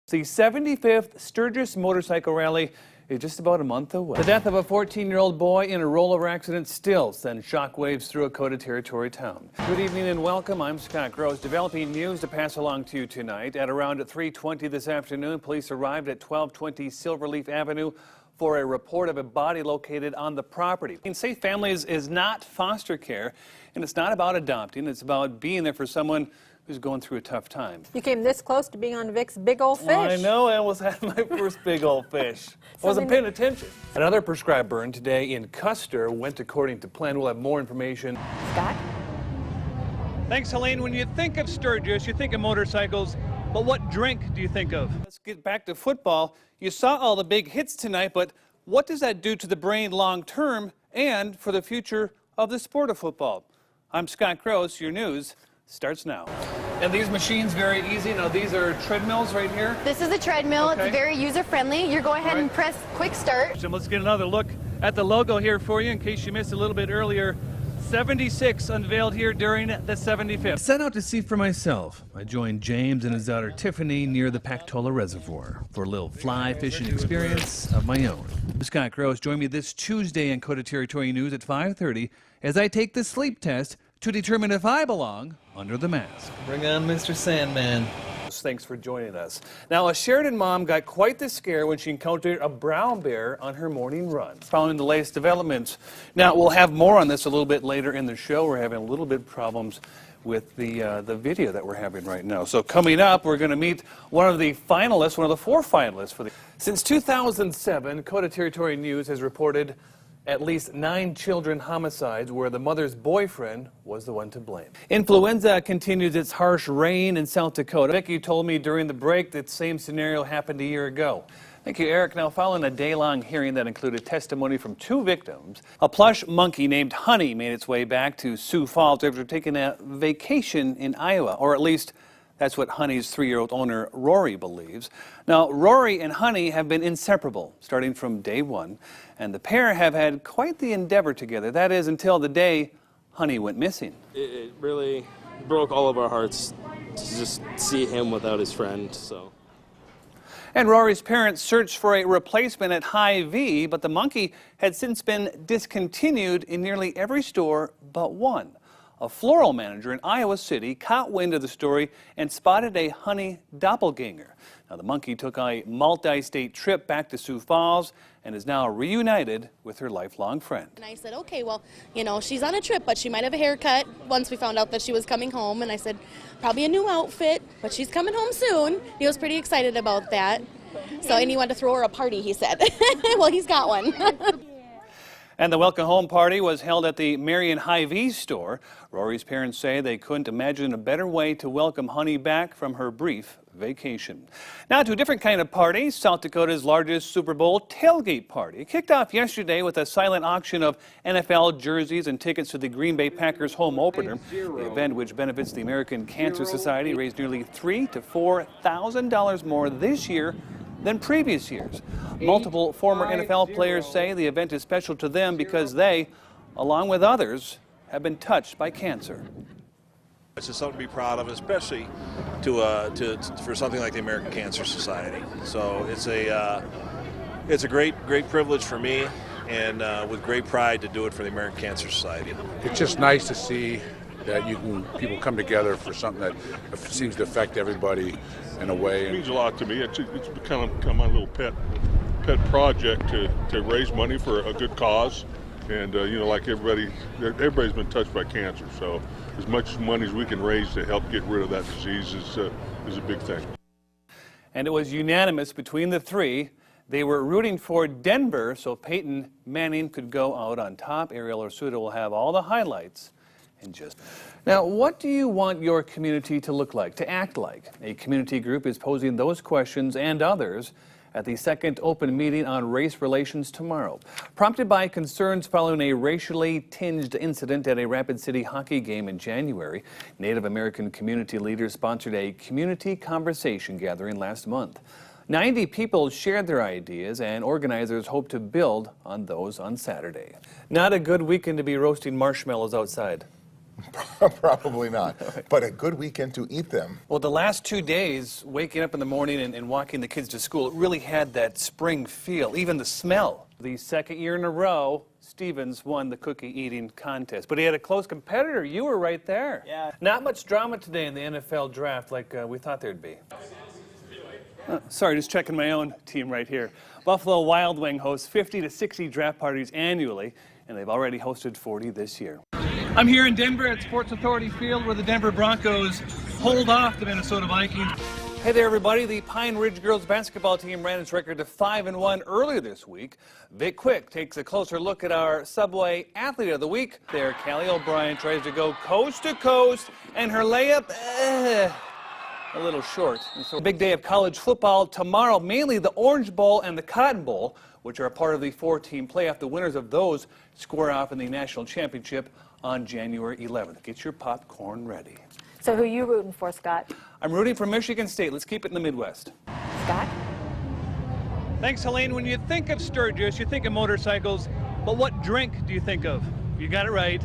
The 75th Sturgis Motorcycle Rally is just about a month away. The death of a 14-year-old boy in a rollover accident still sends shockwaves through Lakota Territory town. Good evening and welcome. I'm Scott Gross. Developing news to pass along to you tonight. At around 3:20 this afternoon, police arrived at 1220 Silverleaf Avenue for a report of a body located on the property. Safe Families is not foster care, and it's not about adopting. It's about being there for someone who's going through a tough time. You came this close to being on Vic's Big Old Fish. Well, I know. I almost had my first big old fish. I wasn't paying attention. Another prescribed burn today in Custer went according to plan. We'll have more information. Scott? Thanks, Helene. When you think of Sturgis, you think of motorcycles, but what drink do you think of? Let's get back to football. You saw all the big hits tonight, but what does that do to the brain long term and for the future of the sport of football? I'm Scott Gross. Your news starts now. And these machines, very easy. Now, these are treadmills right here. This is a treadmill. Okay. It's very user-friendly. You go ahead and press quick start. So let's get another look at the logo here for you in case you missed a little bit earlier. 76 unveiled here during the 75th. I set out to see for myself. I joined James and his daughter Tiffany near the Pactola Reservoir for a little fly fishing experience of my own. Scott Gross, join me this Tuesday in Lakota Territory News at 5:30 as I take the sleep test to determine if I belong under the mask. Bring on Mr. Sandman. Thanks for joining us. Now, a Sheridan mom got quite the scare when she encountered a brown bear on her morning run. Following the latest developments. Now, we'll have more on this a little bit later in the show. We're having a little bit of problems with the video that we're having right now. So coming up, we're going to meet one of the finalists, one of the 4 finalists for the. Since 2007, Lakota Territory News has reported at least 9 children homicides where the mother's boyfriend was the one to blame. Influenza continues its harsh reign in South Dakota. Vicki told me during the break that same scenario happened a year ago. Thank you, Eric. Now, following a day-long hearing that included testimony from 2 victims, a plush monkey named Honey made its way back to Sioux Falls after taking a vacation in Iowa, or at least that's what Honey's 3-year-old owner, Rory, believes. Now, Rory and Honey have been inseparable starting from day one, and the pair have had quite the endeavor together. That is, until the day Honey went missing. It really broke all of our hearts to just see him without his friend, so. And Rory's parents searched for a replacement at Hy-Vee, but the monkey had since been discontinued in nearly every store but one. A floral manager in Iowa City caught wind of the story and spotted a Honey doppelganger. Now, the monkey took a multi-state trip back to Sioux Falls and is now reunited with her lifelong friend. And I said, okay, well, you know, she's on a trip, but she might have a haircut once we found out that she was coming home. And I said, probably a new outfit, but she's coming home soon. He was pretty excited about that. So, and he wanted to throw her a party, he said. Well, he's got one. And the welcome home party was held at the Marion Hy-Vee store. Rory's parents say they couldn't imagine a better way to welcome Honey back from her brief vacation. Now to a different kind of party, South Dakota's largest Super Bowl tailgate party. It kicked off yesterday with a silent auction of NFL jerseys and tickets to the Green Bay Packers home opener. The event, which benefits the American Cancer Society, raised nearly $3,000 to $4,000 more this year than previous years. Multiple former NFL players say the event is special to them because they, along with others, have been touched by cancer. It's just something to be proud of, especially for something like the American Cancer Society. So it's a great privilege for me, and with great pride to do it for the American Cancer Society. It's just nice to see that people come together for something that seems to affect everybody in a way. It means a lot to me. It's become my little pet project to raise money for a good cause. And you know, like everybody's been touched by cancer. So as much money as we can raise to help get rid of that disease is a big thing. And it was unanimous between the 3. They were rooting for Denver so Peyton Manning could go out on top. Ariel Orsuda will have all the highlights in just. Now, what do you want your community to look like, to act like? A community group is posing those questions and others at the second open meeting on race relations tomorrow. Prompted by concerns following a racially tinged incident at a Rapid City hockey game in January, Native American community leaders sponsored a community conversation gathering last month. 90 people shared their ideas, and organizers hope to build on those on Saturday. Not a good weekend to be roasting marshmallows outside. Probably not, but a good weekend to eat them. Well, the last 2 days, waking up in the morning and walking the kids to school, it really had that spring feel, even the smell. The second year in a row, Stevens won the cookie eating contest, but he had a close competitor. You were right there. Yeah. Not much drama today in the NFL draft like we thought there'd be. Sorry, just checking my own team right here. Buffalo Wild Wing hosts 50 to 60 draft parties annually, and they've already hosted 40 this year. I'm here in Denver at Sports Authority Field where the Denver Broncos hold off the Minnesota Vikings. Hey there, everybody. The Pine Ridge girls basketball team ran its record to 5-1 earlier this week. Vic Quick takes a closer look at our Subway Athlete of the Week. There, Callie O'Brien tries to go coast to coast, and her layup, a little short. And so, a big day of college football tomorrow, mainly the Orange Bowl and the Cotton Bowl, which are a part of the 4-team playoff. The winners of those square off in the national championship on January 11th. Get your popcorn ready. So who are you rooting for, Scott? I'm rooting for Michigan State. Let's keep it in the Midwest. Scott? Thanks, Helene. When you think of Sturgis, you think of motorcycles, but what drink do you think of? You got it right.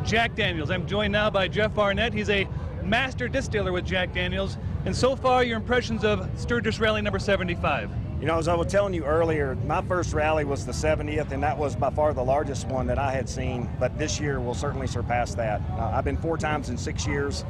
Jack Daniels. I'm joined now by Jeff Barnett. He's a master distiller with Jack Daniels. And so far, your impressions of Sturgis Rally number 75. You know, as I was telling you earlier, my first rally was the 70th, and that was by far the largest one that I had seen. But this year will certainly surpass that. I've been 4 times in 6 years.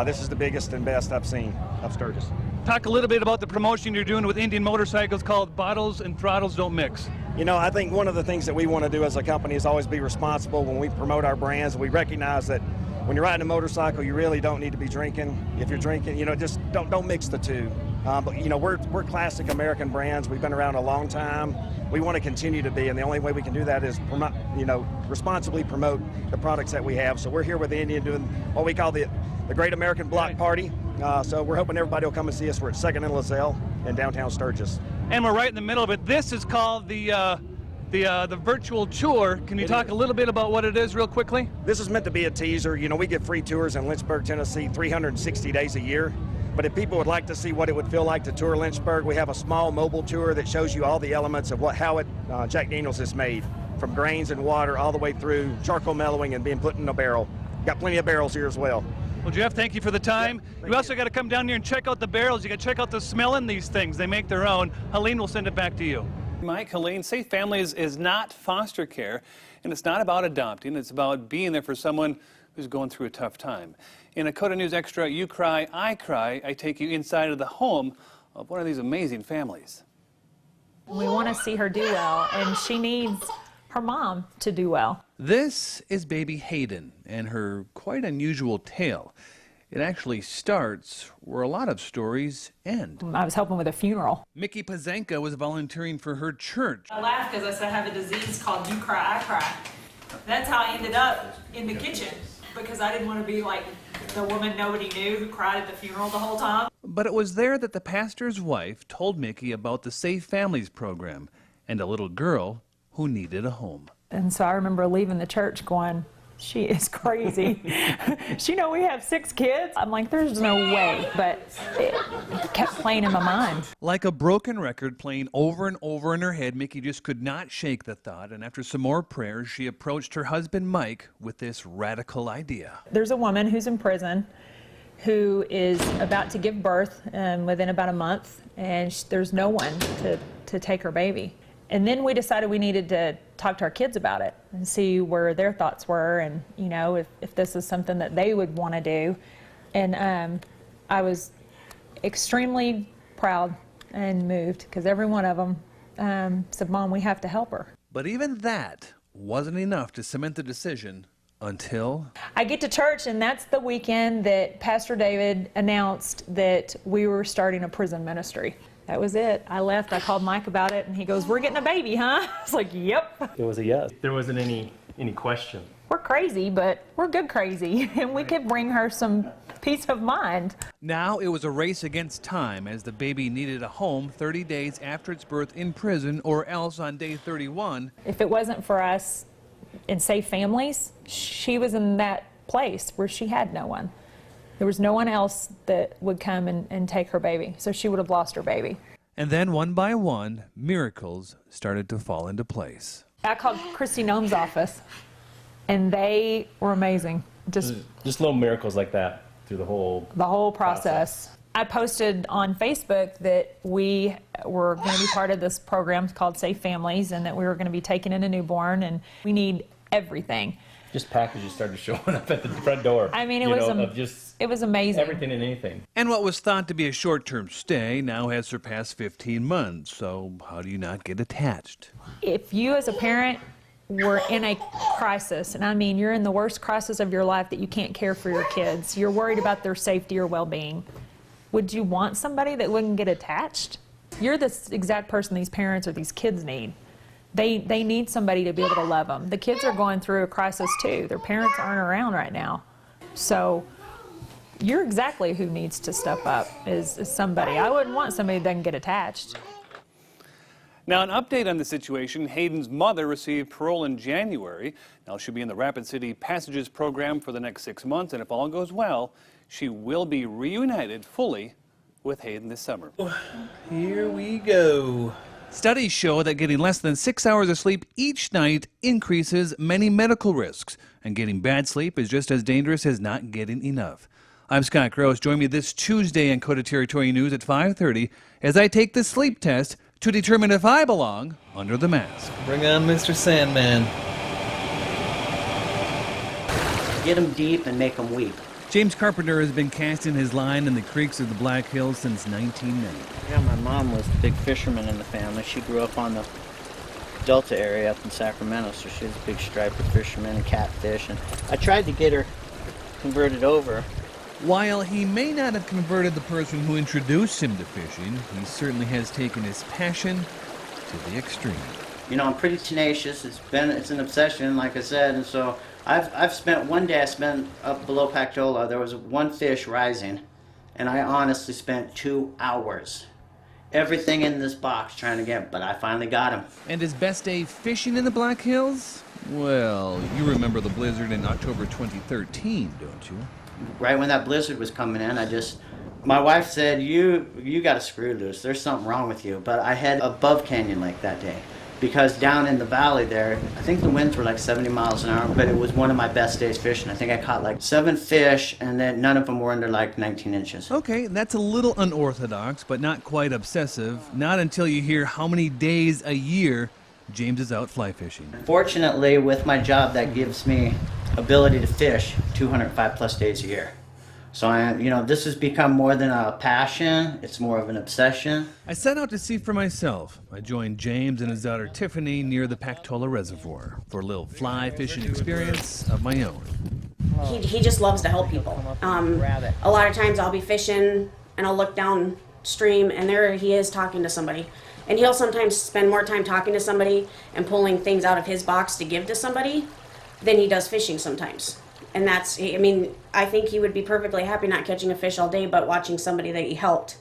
This is the biggest and best I've seen of Sturgis. Talk a little bit about the promotion you're doing with Indian Motorcycles called Bottles and Throttles Don't Mix. You know, I think one of the things that we want to do as a company is always be responsible when we promote our brands. We recognize that when you're riding a motorcycle, you really don't need to be drinking. If you're drinking, you know, just don't mix the two. But you know, we're classic American brands. We've been around a long time. We want to continue to be, and the only way we can do that is responsibly promote the products that we have. So we're here with Indian doing what we call the Great American Block Party. So we're hoping everybody will come and see us. We're at 2nd and LaSalle in downtown Sturgis. And we're right in the middle of it. This is called the virtual tour. Can you talk a little bit about what it is real quickly? This is meant to be a teaser. You know, we give free tours in Lynchburg, Tennessee 360 days a year. But if people would like to see what it would feel like to tour Lynchburg, we have a small mobile tour that shows you all the elements of how Jack Daniels is made, from grains and water all the way through charcoal mellowing and being put in a barrel. Got plenty of barrels here as well. Well, Jeff, thank you for the time. Yeah, you also got to come down here and check out the barrels. You got to check out the smell in these things. They make their own. Helene will send it back to you. Mike, Helene, Safe Families is not foster care, and it's not about adopting. It's about being there for someone who's going through a tough time. In a Coda News Extra, You Cry, I take you inside of the home of one of these amazing families. We want to see her do well, and she needs her mom to do well. This is baby Hayden and her quite unusual tale. It actually starts where a lot of stories end. I was helping with a funeral. Mickey Pazanka was volunteering for her church. I laughed because I said I have a disease called You Cry, I Cry. That's how I ended up in the kitchen, because I didn't want to be like the woman nobody knew who cried at the funeral the whole time. But it was there that the pastor's wife told Mickey about the Safe Families program and a little girl who needed a home. And so I remember leaving the church going, she is crazy. She know we have 6 kids. I'm like, there's no way, but it kept playing in my mind. Like a broken record playing over and over in her head, Mickey just could not shake the thought, and after some more prayers, she approached her husband Mike with this radical idea. There's a woman who's in prison who is about to give birth within about a month, and there's no one to take her baby. And then we decided we needed to talk to our kids about it and see where their thoughts were, and you know, if this is something that they would want to do. And I was extremely proud and moved because every one of them said, Mom, we have to help her. But even that wasn't enough to cement the decision until I get to church, and that's the weekend that Pastor David announced that we were starting a prison ministry. That was it. I left. I called Mike about it, and he goes, "We're getting a baby, huh?" I was like, "Yep." It was a yes. There wasn't any question. We're crazy, but we're good crazy, and we could bring her some peace of mind. Now it was a race against time as the baby needed a home 30 days after its birth in prison, or else on day 31. If it wasn't for us in Safe Families, she was in that place where she had no one. There was no one else that would come and take her baby, so she would have lost her baby. And then one by one, miracles started to fall into place. I called Christy Nome's office, and they were amazing. just Just little miracles like that through the whole process. I posted on Facebook that we were going to be part of this program called Safe Families, and that we were going to be taking in a newborn, and we need everything. Just packages started showing up at the front door. I mean, it was amazing. Everything and anything. And what was thought to be a short-term stay now has surpassed 15 months. So how do you not get attached? If you as a parent were in a crisis, and I mean you're in the worst crisis of your life that you can't care for your kids, you're worried about their safety or well-being, would you want somebody that wouldn't get attached? You're the exact person these parents or these kids need. They need somebody to be able to love them. The kids are going through a crisis too. Their parents aren't around right now. So you're exactly who needs to step up is somebody. I wouldn't want somebody that doesn't get attached. Now, an update on the situation. Hayden's mother received parole in January. Now, she'll be in the Rapid City Passages program for the next 6 months, and if all goes well, she will be reunited fully with Hayden this summer. Here we go. Studies show that getting less than 6 hours of sleep each night increases many medical risks, and getting bad sleep is just as dangerous as not getting enough. I'm Scott Gross. Join me this Tuesday in Coda Territory News at 5:30 as I take the sleep test to determine if I belong under the mask. Bring on Mr. Sandman. Get them deep and make them weep. James Carpenter has been casting his line in the creeks of the Black Hills since 1990. Yeah, my mom was the big fisherman in the family. She grew up on the Delta area up in Sacramento, so she was a big striper fisherman and catfish. And I tried to get her converted over. While he may not have converted the person who introduced him to fishing, he certainly has taken his passion to the extreme. You know, I'm pretty tenacious. It's an obsession, like I said, and so I've spent one day. I spent up below Pactola. There was one fish rising, and I honestly spent 2 hours. Everything in this box trying to get, but I finally got him. And his best day fishing in the Black Hills? Well, you remember the blizzard in October 2013, don't you? Right when that blizzard was coming in, my wife said, you got a screw loose. There's something wrong with you. But I had above Canyon Lake that day. Because down in the valley there, I think the winds were like 70 miles an hour, but it was one of my best days fishing. I think I caught like 7 fish, and then none of them were under like 19 inches. Okay, that's a little unorthodox, but not quite obsessive. Not until you hear how many days a year James is out fly fishing. Fortunately, with my job, that gives me ability to fish 205 plus days a year. So this has become more than a passion, it's more of an obsession. I set out to see for myself. I joined James and his daughter Tiffany near the Pactola Reservoir for a little fly fishing experience of my own. He just loves to help people. A lot of times I'll be fishing and I'll look downstream and there he is talking to somebody. And he'll sometimes spend more time talking to somebody and pulling things out of his box to give to somebody than he does fishing sometimes. And I think he would be perfectly happy not catching a fish all day, but watching somebody that he helped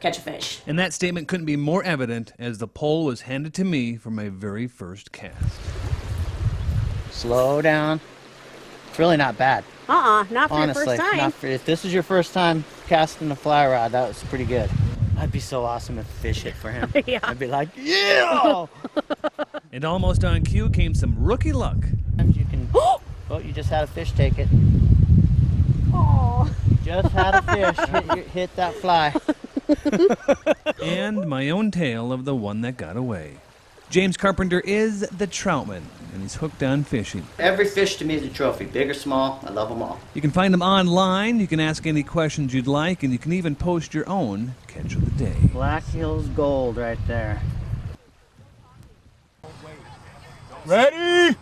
catch a fish. And that statement couldn't be more evident as the pole was handed to me for my very first cast. Slow down. It's really not bad. Not for Honestly, your first time. If this is your first time casting a fly rod, that was pretty good. I'd be so awesome if fish hit for him. Yeah. I'd be like, yeah! And almost on cue came some rookie luck. You can. Oh, you just had a fish take it. Oh. Just had a fish hit that fly. And my own tale of the one that got away. James Carpenter is the troutman, and he's hooked on fishing. Every fish to me is a trophy, big or small. I love them all. You can find him online, you can ask any questions you'd like, and you can even post your own catch of the day. Black Hills Gold right there. Ready?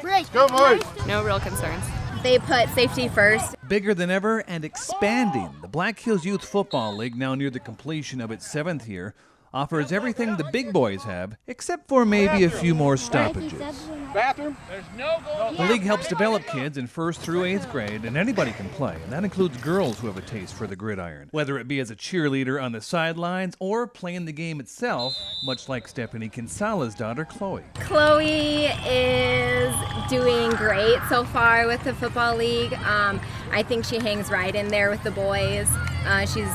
Break. Go, boys. No real concerns. They put safety first. Bigger than ever and expanding, the Black Hills Youth Football League, now near the completion of its 7th year, offers everything the big boys have, except for maybe a few more stoppages. Bathroom? There's no goal. The league helps develop kids in 1st through 8th grade, and anybody can play, and that includes girls who have a taste for the gridiron. Whether it be as a cheerleader on the sidelines or playing the game itself, much like Stephanie Kinsala's daughter, Chloe. Chloe is doing great so far with the football league. I think she hangs right in there with the boys. She's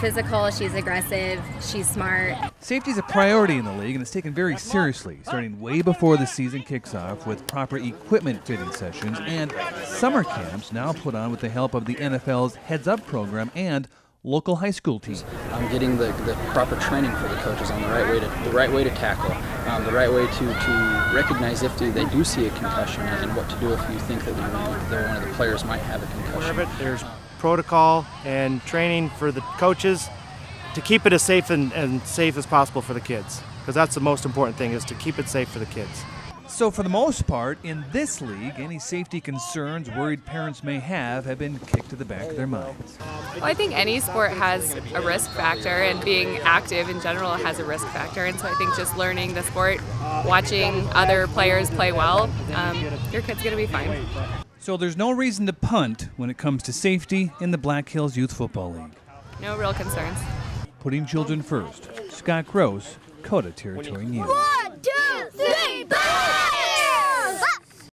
physical, she's aggressive, she's smart. Safety is a priority in the league, and it's taken very seriously, starting way before the season kicks off with proper equipment fitting sessions and summer camps now put on with the help of the NFL's Heads Up program and local high school teams. Getting the proper training for the coaches on the right way to tackle, the right way to recognize if they do see a concussion, and what to do if you think that one of the players might have a concussion. There's protocol and training for the coaches to keep it as safe and safe as possible for the kids, because that's the most important thing, is to keep it safe for the kids. So for the most part, in this league, any safety concerns worried parents may have been kicked to the back of their minds. Well, I think any sport has a risk factor, and being active in general has a risk factor. And so I think just learning the sport, watching other players play well, your kid's going to be fine. So there's no reason to punt when it comes to safety in the Black Hills Youth Football League. No real concerns. Putting children first. Scott Gross, Coda Territory News. 1, 2,